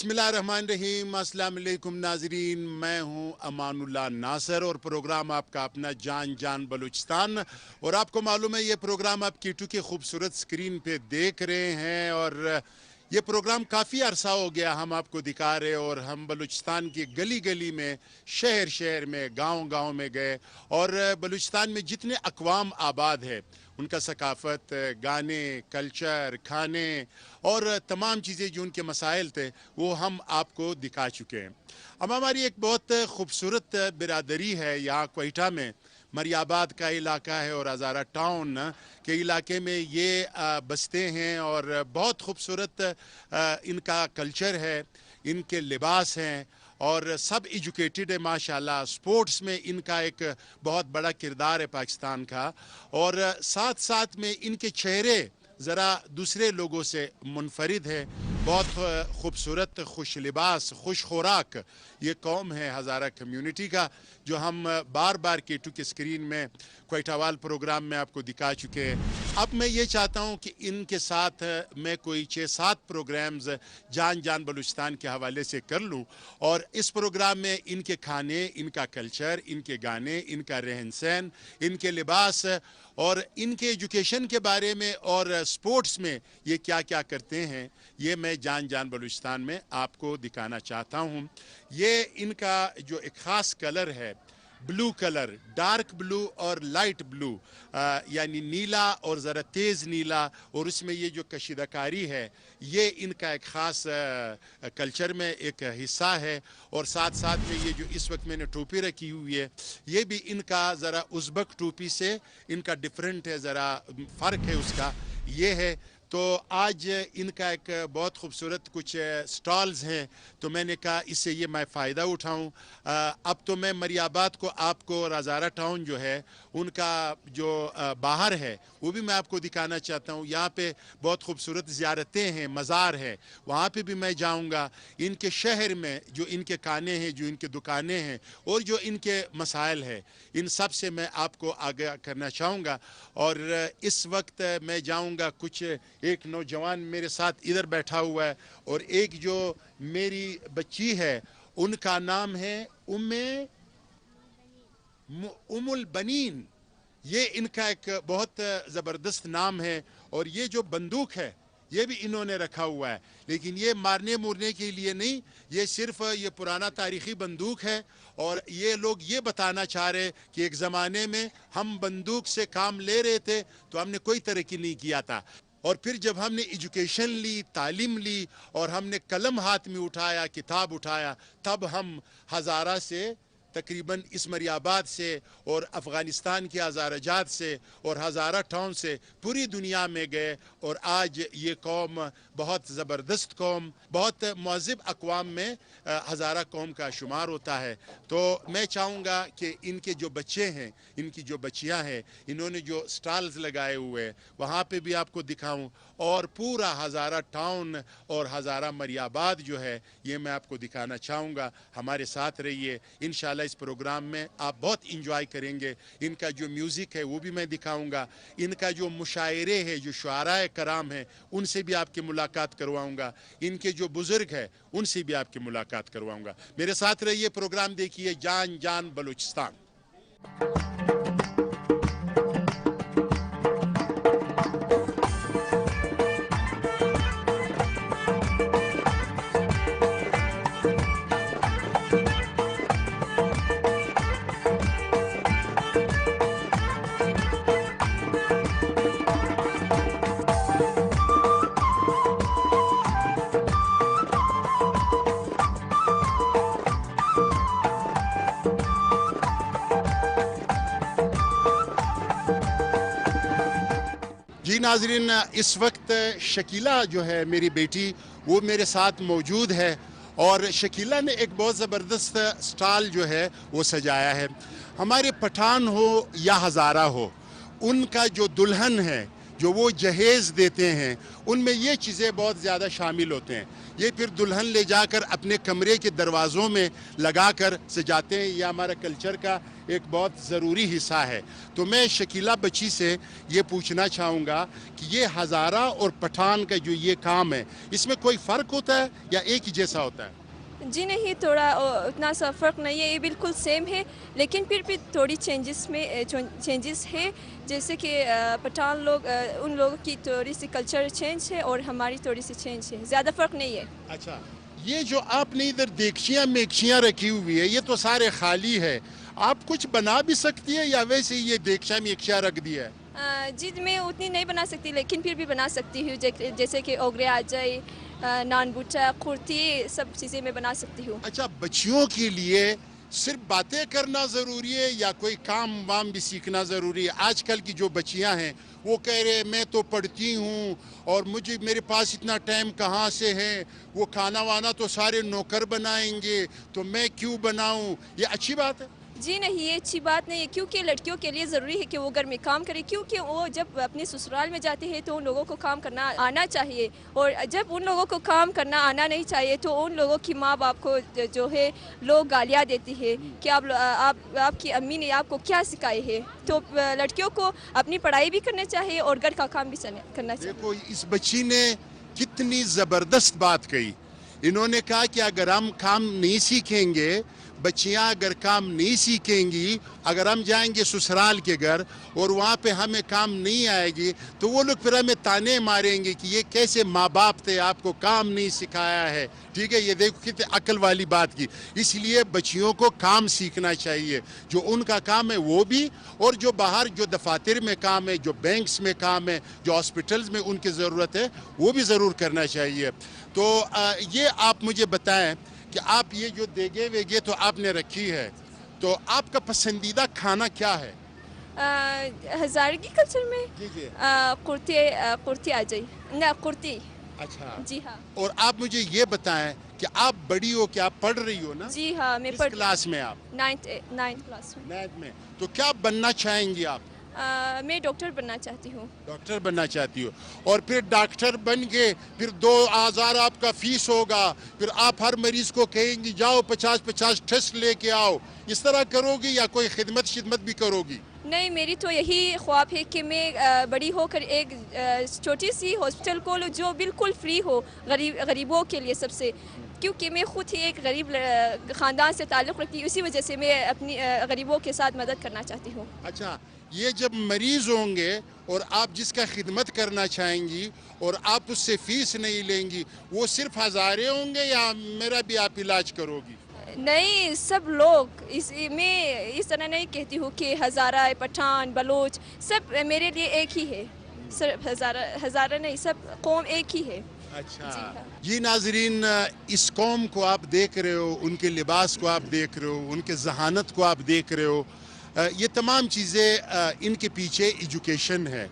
بسم اللہ الرحمن الرحیم۔ السلام علیکم ناظرین، میں ہوں امان اللہ ناصر اور پروگرام آپ کا اپنا جان جان بلوچستان، اور آپ کو معلوم ہے یہ پروگرام آپ کیٹو کی خوبصورت سکرین پہ دیکھ رہے ہیں، اور یہ پروگرام کافی عرصہ ہو گیا ہم آپ کو دکھا رہے، اور ہم بلوچستان کی گلی گلی میں، شہر شہر میں، گاؤں گاؤں میں گئے، اور بلوچستان میں جتنے اقوام آباد ہے ان کا ثقافت، گانے، کلچر، کھانے اور تمام چیزیں جو ان کے مسائل تھے وہ ہم آپ کو دکھا چکے ہیں۔ اب ہماری ایک بہت خوبصورت برادری ہے یہاں کوئٹہ میں، مری آباد کا علاقہ ہے اور ہزارہ ٹاؤن کے علاقے میں یہ بستے ہیں، اور بہت خوبصورت ان کا کلچر ہے، ان کے لباس ہیں، اور سب ایجوکیٹڈ ہے ماشاءاللہ۔ سپورٹس میں ان کا ایک بہت بڑا کردار ہے پاکستان کا، اور ساتھ ساتھ میں ان کے چہرے ذرا دوسرے لوگوں سے منفرد ہے۔ بہت خوبصورت، خوش لباس، خوش خوراک یہ قوم ہے ہزارہ کمیونٹی کا، جو ہم بار بار کیٹو کے سکرین میں کوئٹہ وال پروگرام میں آپ کو دکھا چکے ہیں۔ اب میں یہ چاہتا ہوں کہ ان کے ساتھ میں کوئی 6-7 پروگرامز جان جان بلوچستان کے حوالے سے کر لوں، اور اس پروگرام میں ان کے کھانے، ان کا کلچر، ان کے گانے، ان کا رہن سہن، ان کے لباس، اور ان کے ایجوکیشن کے بارے میں، اور سپورٹس میں یہ کیا کیا کرتے ہیں، یہ میں جان جان بلوچستان میں آپ کو دکھانا چاہتا ہوں۔ یہ ان کا جو ایک خاص کلر ہے، بلو کلر، ڈارک بلو اور لائٹ بلو، یعنی نیلا اور ذرا تیز نیلا، اور اس میں یہ جو کشیدہ کاری ہے یہ ان کا ایک خاص کلچر میں ایک حصہ ہے۔ اور ساتھ ساتھ میں یہ جو اس وقت میں نے ٹوپی رکھی ہوئی ہے یہ بھی ان کا ذرا ازبک ٹوپی سے ان کا ڈیفرنٹ ہے، ذرا فرق ہے اس کا، یہ ہے۔ تو آج ان کا ایک بہت خوبصورت کچھ سٹالز ہیں، تو میں نے کہا اس سے یہ میں فائدہ اٹھاؤں۔ اب تو میں مری آباد کو آپ کو، اور ہزارہ ٹاؤن جو ہے ان کا جو باہر ہے وہ بھی میں آپ کو دکھانا چاہتا ہوں۔ یہاں پہ بہت خوبصورت زیارتیں ہیں، مزار ہے، وہاں پہ بھی میں جاؤں گا۔ ان کے شہر میں جو ان کے کھانے ہیں، جو ان کے دکانیں ہیں، اور جو ان کے مسائل ہیں، ان سب سے میں آپ کو آگاہ کرنا چاہوں گا۔ اور اس وقت میں جاؤں گا، کچھ ایک نوجوان میرے ساتھ ادھر بیٹھا ہوا ہے، اور ایک جو میری بچی ہے ان کا نام ہے ام البنین۔ یہ ان کا ایک بہت زبردست نام ہے، اور یہ جو بندوق ہے یہ بھی انہوں نے رکھا ہوا ہے، لیکن یہ مارنے مورنے کے لیے نہیں، یہ صرف یہ پرانا تاریخی بندوق ہے، اور یہ لوگ یہ بتانا چاہ رہے کہ ایک زمانے میں ہم بندوق سے کام لے رہے تھے تو ہم نے کوئی ترقی نہیں کیا تھا، اور پھر جب ہم نے ایجوکیشن لی، تعلیم لی، اور ہم نے قلم ہاتھ میں اٹھایا، کتاب اٹھایا، تب ہم ہزارہ سے تقریباً اس مری آباد سے، اور افغانستان کے ہزارہ جات سے، اور ہزارہ ٹاؤن سے پوری دنیا میں گئے، اور آج یہ قوم بہت زبردست قوم، بہت مہذب اقوام میں ہزارہ قوم کا شمار ہوتا ہے۔ تو میں چاہوں گا کہ ان کے جو بچے ہیں، ان کی جو بچیاں ہیں، انہوں نے جو سٹالز لگائے ہوئے وہاں پہ بھی آپ کو دکھاؤں، اور پورا ہزارہ ٹاؤن اور ہزارہ مری آباد جو ہے یہ میں آپ کو دکھانا چاہوں گا۔ ہمارے ساتھ رہیے، انشاءاللہ اس پروگرام میں آپ بہت انجوائے کریں گے۔ ان کا جو میوزک ہے وہ بھی میں دکھاؤں گا، ان کا جو مشاعرے ہے، جو شعراء کرام ہیں ان سے بھی آپ کی ملاقات کرواؤں گا، ان کے جو بزرگ ہیں ان سے بھی آپ کی ملاقات کرواؤں گا۔ میرے ساتھ رہیے، پروگرام دیکھیے جان جان بلوچستان۔ جی ناظرین، اس وقت شکیلہ جو ہے میری بیٹی وہ میرے ساتھ موجود ہے، اور شکیلہ نے ایک بہت زبردست سٹال جو ہے وہ سجایا ہے۔ ہمارے پٹھان ہو یا ہزارہ ہو، ان کا جو دلہن ہے جو وہ جہیز دیتے ہیں ان میں یہ چیزیں بہت زیادہ شامل ہوتے ہیں. یہ پھر دلہن لے جا کر اپنے کمرے کے دروازوں میں لگا کر سجاتے ہیں. یہ ہمارا کلچر کا ایک بہت ضروری حصہ ہے. تو میں شکیلہ بچی سے یہ پوچھنا چاہوں گا کہ یہ ہزارہ اور پٹھان کا جو یہ کام ہے اس میں کوئی فرق ہوتا ہے یا ایک ہی جیسا ہوتا ہے؟ جی نہیں، تھوڑا اتنا سا فرق نہیں ہے، یہ بالکل سیم ہے، لیکن پھر بھی تھوڑی چینجز ہے. جیسے کہ پٹھان لوگ، ان لوگوں کی تھوڑی سی کلچر چینج ہے اور ہماری تھوڑی سی چینج ہے، زیادہ فرق نہیں ہے. اچھا، یہ جو آپ نے ادھر دیگچیاں میکچیاں رکھی ہوئی ہے یہ تو سارے خالی ہے. آپ کچھ بنا بھی سکتی ہے یا ویسے ہی یہ دیگچیاں میکچیاں رکھ دیا ہے؟ جی میں اتنی نہیں بنا سکتی، لیکن پھر بھی بنا سکتی ہوں، جیسے کہ اوگرے آ جائے، نان بوٹا، کرتی، سب چیزیں میں بنا سکتی ہوں. اچھا، بچیوں کے لیے صرف باتیں کرنا ضروری ہے یا کوئی کام وام بھی سیکھنا ضروری ہے؟ آج کل کی جو بچیاں ہیں وہ کہہ رہے ہیں میں تو پڑھتی ہوں اور میرے پاس اتنا ٹائم کہاں سے ہے، وہ کھانا وانا تو سارے نوکر بنائیں گے تو میں کیوں بناؤں. یہ اچھی بات ہے؟ جی نہیں، یہ اچھی بات نہیں ہے، کیونکہ لڑکیوں کے لیے ضروری ہے کہ وہ گھر میں کام کرے، کیونکہ وہ جب اپنے سسرال میں جاتے ہیں تو ان لوگوں کو کام کرنا آنا چاہیے، اور جب ان لوگوں کو کام کرنا آنا نہیں چاہیے تو ان لوگوں کی ماں باپ کو جو ہے لوگ گالیاں دیتی ہے کہ آپ کی امی نے آپ کو کیا سکھائے ہے. تو لڑکیوں کو اپنی پڑھائی بھی کرنا چاہیے اور گھر کا کام بھی کرنا چاہیے. دیکھو اس بچی نے کتنی زبردست بات کہی. انہوں نے کہا کہ اگر ہم کام نہیں سیکھیں گے، بچیاں اگر کام نہیں سیکھیں گی، اگر ہم جائیں گے سسرال کے گھر اور وہاں پہ ہمیں کام نہیں آئے گی تو وہ لوگ پھر ہمیں تانے ماریں گے کہ یہ کیسے ماں باپ تھے، آپ کو کام نہیں سکھایا ہے. ٹھیک ہے، یہ دیکھو کتنے عقل والی بات کی. اس لیے بچیوں کو کام سیکھنا چاہیے، جو ان کا کام ہے وہ بھی، اور جو باہر جو دفاتر میں کام ہے، جو بینکس میں کام ہے، جو ہاسپٹلز میں ان کی ضرورت ہے وہ بھی ضرور کرنا چاہیے. تو یہ آپ مجھے بتائیں کہ آپ یہ جو دیگے ویگے تو آپ نے رکھی ہے، تو آپ کا پسندیدہ کھانا کیا ہے؟ ہزارگی کلچر میں جی جی. کرتی آ جائی، نہ کرتی. اچھا، جی ہاں. اور آپ مجھے یہ بتائیں کہ آپ بڑی ہو کہ آپ پڑھ رہی ہو نا؟ جی ہاں، میں کس کلاس میں آپ؟ 9th کلاس میں. 9th میں. تو کیا بننا چاہیں گی آپ؟ میں ڈاکٹر بننا چاہتی ہوں. ڈاکٹر بننا چاہتی ہو، اور پھر ڈاکٹر بن کے پھر 2,000 آپ کا فیس ہوگا، پھر آپ ہر مریض کو کہیں گی جاؤ 50 ٹیسٹ لے کے آؤ. اس طرح کرو گی یا کوئی خدمت بھی کرو گی؟ نہیں، میری تو یہی خواب ہے کہ میں بڑی ہو کر ایک چھوٹی سی ہاسپٹل کھولوں جو بالکل فری ہو غریبوں کے لیے سب سے، کیونکہ میں خود ہی ایک غریب خاندان سے تعلق رکھتی ہوں، اسی وجہ سے میں اپنی غریبوں کے ساتھ مدد کرنا چاہتی ہوں. اچھا، یہ جب مریض ہوں گے اور آپ جس کا خدمت کرنا چاہیں گی اور آپ اس سے فیس نہیں لیں گی، وہ صرف ہزارے ہوں گے یا میرا بھی آپ علاج کرو گی؟ نہیں، سب لوگ، میں اس طرح نہیں کہتی ہوں کہ ہزارہ، پٹھان، بلوچ سب میرے لیے ایک ہی ہے. صرف ہزارہ نہیں، سب قوم ایک ہی ہے. اچھا جی. ناظرین، اس قوم کو آپ دیکھ رہے ہو، ان کے لباس کو آپ دیکھ رہے ہو، ان کے ذہانت کو آپ دیکھ رہے ہو. یہ تمام چیزیں ان کے پیچھے ایجوکیشن ہے.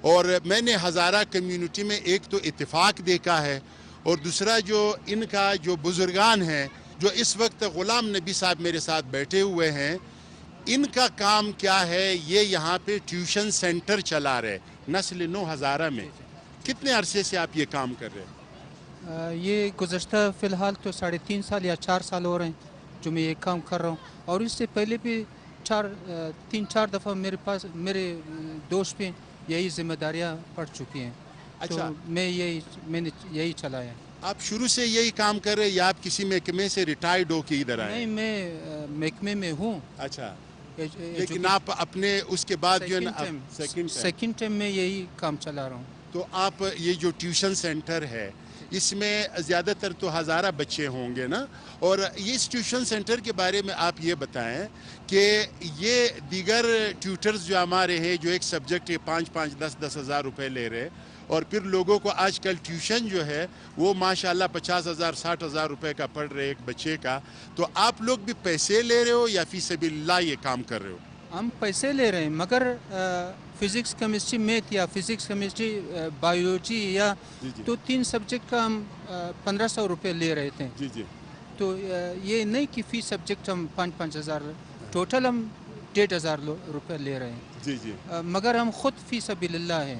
اور میں نے ہزارہ کمیونٹی میں ایک تو اتفاق دیکھا ہے، اور دوسرا جو ان کا جو بزرگان ہیں، جو اس وقت غلام نبی صاحب میرے ساتھ بیٹھے ہوئے ہیں، ان کا کام کیا ہے؟ یہ یہاں پہ ٹیوشن سینٹر چلا رہے نسل نو ہزارہ میں. کتنے عرصے سے آپ یہ کام کر رہے ہیں؟ یہ گزشتہ فی الحال تو 3.5 سال یا 4 سال ہو رہے ہیں جو میں یہ کام کر رہا ہوں، اور اس سے پہلے بھی 3-4 دفعہ میرے دوست پہ یہی ذمہ داریاں پڑ چکی ہیں. اچھا، تو میں نے یہی چلایا. آپ شروع سے یہی کام کر رہے ہیں یا آپ کسی محکمے سے ریٹائرڈ ہو کے ادھر آئے؟ نہیں، میں محکمے میں ہوں. اچھا، لیکن آپ اپنے اس کے بعد جو ہے نا سیکنڈ ٹائم میں یہی کام چلا رہا ہوں. تو آپ یہ جو ٹیوشن سینٹر ہے اس میں زیادہ تر تو ہزارہ بچے ہوں گے نا، اور یہ اس ٹیوشن سینٹر کے بارے میں آپ یہ بتائیں کہ یہ دیگر ٹیوٹرز جو ہمارے ہیں جو ایک سبجیکٹ کے 5-10 ہزار روپے لے رہے، اور پھر لوگوں کو آج کل ٹیوشن جو ہے وہ ماشاءاللہ 50,000-60,000 روپے کا پڑھ رہے ایک بچے کا. تو آپ لوگ بھی پیسے لے رہے ہو یا فی سبیل اللہ یہ کام کر رہے ہو؟ ہم پیسے لے رہے ہیں، مگر فزکس، کیمسٹری، میتھ یا فزکس، کیمسٹری، بایولوجی یا تو 3 سبجیکٹ کا ہم 1,500 روپے لے رہے تھے. جی جی. تو یہ نہیں کہ فی سبجیکٹ ہم 5-5 ہزار، ٹوٹل ہم 1,500 روپے لے رہے ہیں. جی جی. مگر ہم خود فی سبیل اللہ ہیں.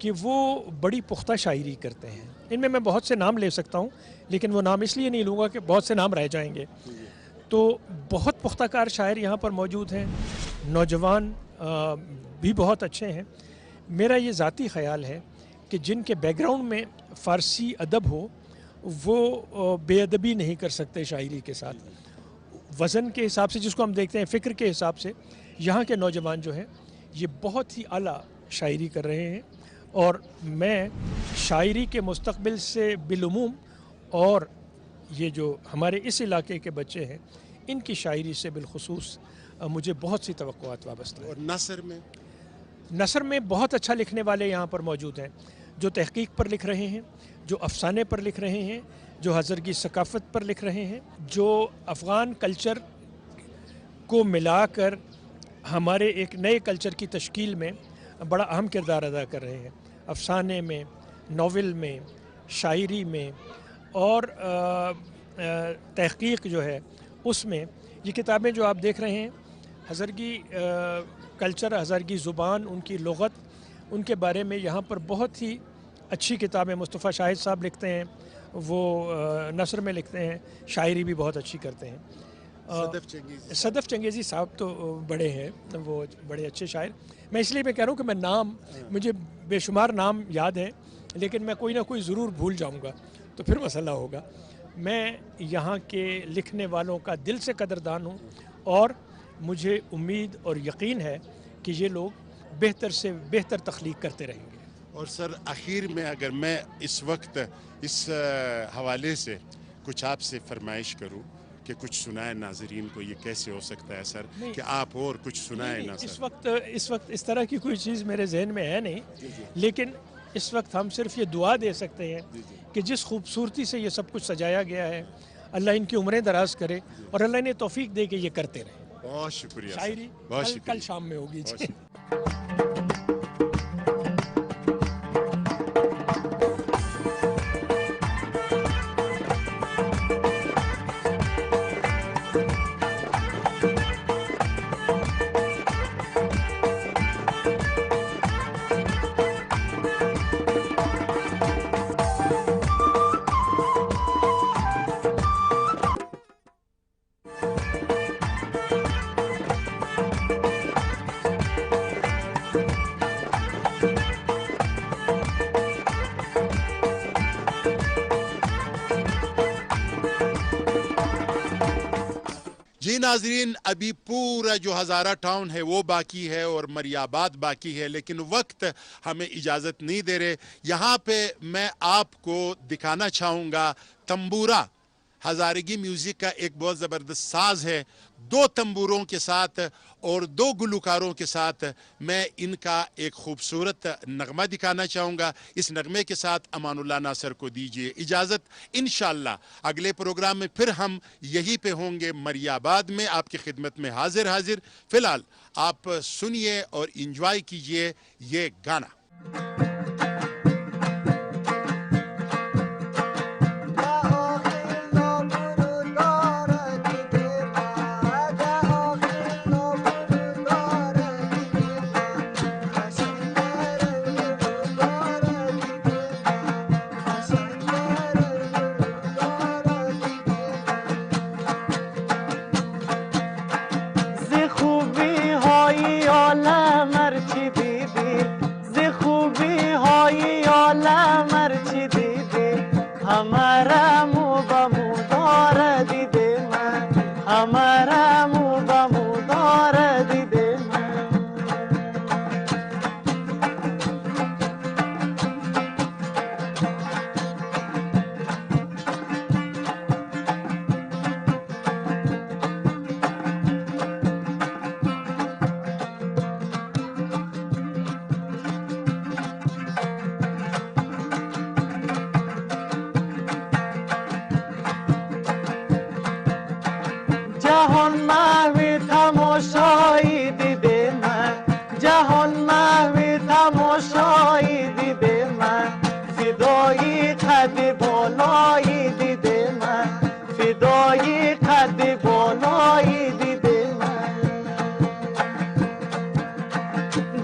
کہ وہ بڑی پختہ شاعری کرتے ہیں. ان میں بہت سے نام لے سکتا ہوں لیکن وہ نام اس لیے نہیں لوں گا کہ بہت سے نام رہ جائیں گے. تو بہت پختہ کار شاعر یہاں پر موجود ہیں, نوجوان بھی بہت اچھے ہیں. میرا یہ ذاتی خیال ہے کہ جن کے بیک گراؤنڈ میں فارسی ادب ہو وہ بے ادبی نہیں کر سکتے شاعری کے ساتھ. وزن کے حساب سے جس کو ہم دیکھتے ہیں, فکر کے حساب سے یہاں کے نوجوان جو ہیں یہ بہت ہی اعلیٰ شاعری کر رہے ہیں. اور میں شاعری کے مستقبل سے بالعموم اور یہ جو ہمارے اس علاقے کے بچے ہیں ان کی شاعری سے بالخصوص مجھے بہت سی توقعات وابستہ ہیں. اور نثر میں بہت اچھا لکھنے والے یہاں پر موجود ہیں, جو تحقیق پر لکھ رہے ہیں, جو افسانے پر لکھ رہے ہیں, جو ہزرگی ثقافت پر لکھ رہے ہیں, جو افغان کلچر کو ملا کر ہمارے ایک نئے کلچر کی تشکیل میں بڑا اہم کردار ادا کر رہے ہیں. افسانے میں, ناول میں, شاعری میں اور تحقیق جو ہے اس میں یہ کتابیں جو آپ دیکھ رہے ہیں, ہزرگی کلچر, ہزرگی زبان, ان کی لغت, ان کے بارے میں یہاں پر بہت ہی اچھی کتابیں مصطفیٰ شاہد صاحب لکھتے ہیں, وہ نثر میں لکھتے ہیں, شاعری بھی بہت اچھی کرتے ہیں. صدف چنگیزی صاحب تو بڑے ہیں, وہ بڑے اچھے شاعر. میں اس لیے میں کہہ رہا ہوں کہ میں نام, مجھے بے شمار نام یاد ہیں لیکن میں کوئی نہ کوئی ضرور بھول جاؤں گا تو پھر مسئلہ ہوگا. میں یہاں کے لکھنے والوں کا دل سے قدردان ہوں اور مجھے امید اور یقین ہے کہ یہ لوگ بہتر سے بہتر تخلیق کرتے رہیں گے. اور سر آخر میں اگر میں اس وقت اس حوالے سے کچھ آپ سے فرمائش کروں کہ کچھ سنائیں ناظرین کو, یہ کیسے ہو سکتا ہے سر کہ آپ اور کچھ سنائیں نا سر؟ اس وقت اس طرح کی کوئی چیز میرے ذہن میں ہے نہیں, لیکن اس وقت ہم صرف یہ دعا دے سکتے ہیں کہ جس خوبصورتی سے یہ سب کچھ سجایا گیا ہے اللہ ان کی عمریں دراز کرے اور اللہ انہیں توفیق دے کہ یہ کرتے رہیں. بہت شکریہ. شاعری کل شام میں ہوگی. جی ناظرین, ابھی پورا جو ہزارہ ٹاؤن ہے وہ باقی ہے اور مریاباد باقی ہے, لیکن وقت ہمیں اجازت نہیں دے رہے. یہاں پہ میں آپ کو دکھانا چاہوں گا تنبورہ. ہزارگی میوزک کا ایک بہت زبردست ساز ہے, 2 تنبوروں کے ساتھ اور 2 گلوکاروں کے ساتھ میں ان کا ایک خوبصورت نغمہ دکھانا چاہوں گا. اس نغمے کے ساتھ امان اللہ ناصر کو دیجیے اجازت. انشاءاللہ اگلے پروگرام میں پھر ہم یہی پہ ہوں گے مریاباد میں آپ کی خدمت میں حاضر. فی الحال آپ سنیے اور انجوائے کیجیے یہ گانا.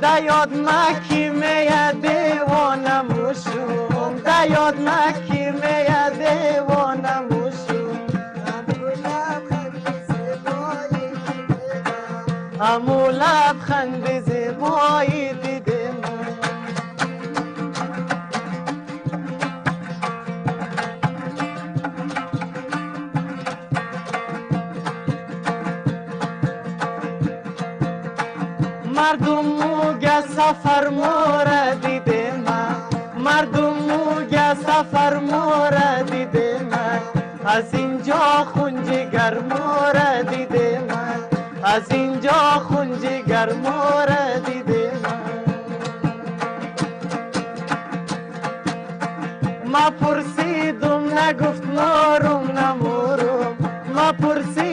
در یاد مکی میه دیوانموشم در یاد مکی میه دیوانموشم همو لبخند زیبایی دیدم مردم موگه سفر مورا دیدم مردم موگه سفر مورا دیدم از اینجا خونجگر مورا دیدم از اینجا خونجگر مورا دیدم ما پرسیدم نگفت نارم نمورم ما پرسیدم